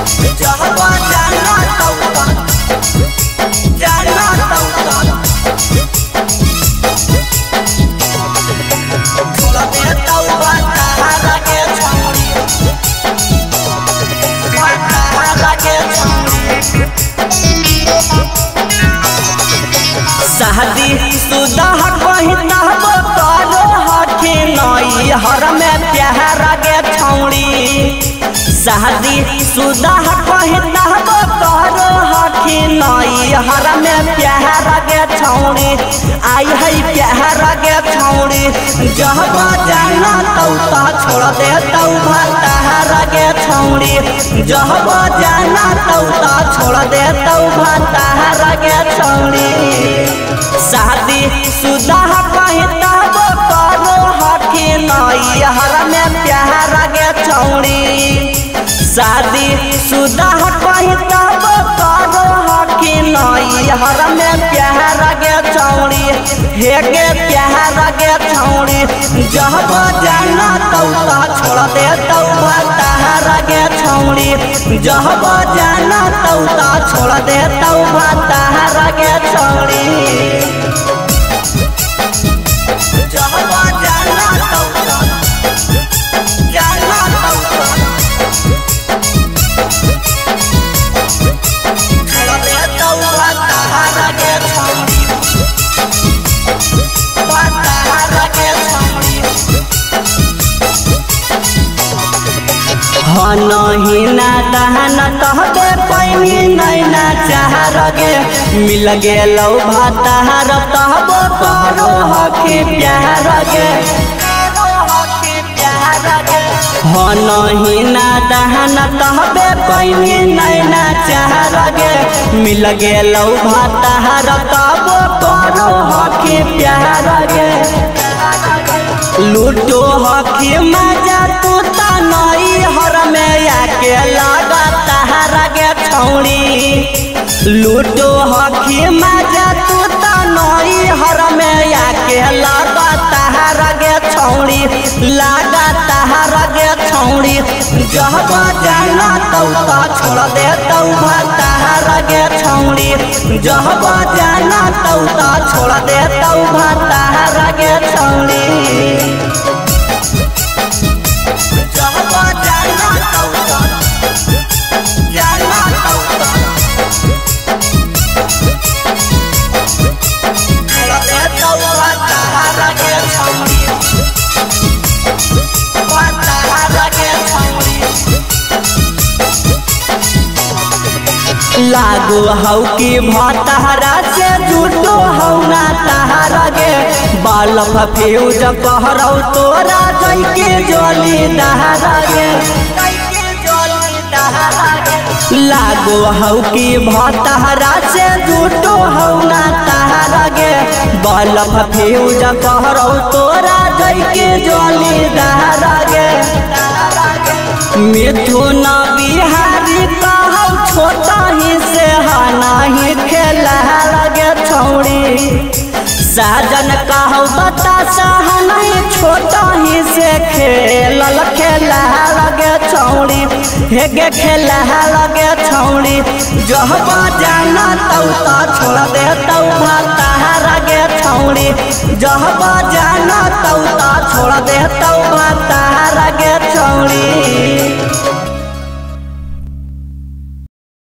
जहबा जाना तौता छोड़ दे तौबा तारा के छौड़ी तारा के छौड़ी शादी शुदा कहता करो हठी नई हर में प्यार गे छौड़ी शादी शुदा कहता करो हठी नई हर में प्यार गे छौड़ी आई है प्यार गे छौड़ी जहबा जाना तौता छोड़ दे तौबा तारा गे छौड़ी जहबा जाना तौता छोड़ दे तौबा तारा गे छौड़ी शादी शुदा कहता करो हठी नई हर में प्यार गे छौड़ी शादी शुदा कहता करो हठी नई हर में प्यार गे छौड़ी हे गे प्यार गे छौड़ी जहबा जाना तौता छोड़ दे तौबा तारा गे छौड़ी जहबा जाना तौता छोड़ दे तौबा तारा गे छौड़ी जहबा जाना तौता छोड़ दे तौबा तारा गे छौड़ी तारा गे छौड़ी नहीं ना दहन कहबे पैनी नहीं ना चाहर गे मिल गेलौ भातार कहबो करो हकी प्यार गे नहीं ना दहन कहबे पैनी नहीं ना चाहर गे मिल गेलौ भातार कहबो करो हकी प्यार गे लूटो हकी मजा तू नई हर में आके लगा तारा गे छौड़ी लूटो हकी मजा तू नई हर में आके लगा तारा गे छौड़ी लगा तारा गे छौड़ी जहबा जाना तौता छोड़ दे तौबा तारा गे छौड़ी जहबा जाना तौता छोड़ दे तौबा तारा गे छौड़ी जहबा जाना तौता छोड़ दे तौबा तारा गे छौड़ी तारा गे छौड़ी लागो हौ की भतारा से जुटो हौ ना तारा गे बाल फ्यूज कहरौ तोरा जैके जोली दहरा गे लागो हौ की भतारा से जुटो हौ ना तारा गे बाल फ्यूज कहरौ तोरा जैके जोली दहरा गे मिथुन बिहारी कहौ छोटा ही से नहीं खेला लगे छौड़ी साजन कहौ बतासा नहीं छोटा ही से खेलल खेला लगे छौड़ी हे गे खेला लगे छौड़ी जहबा जाना तौता छोड़ दे तौबा तारा गे छौड़ी जहबा जाना तौता छोड़ दे तौबा तारा गे छौड़ी।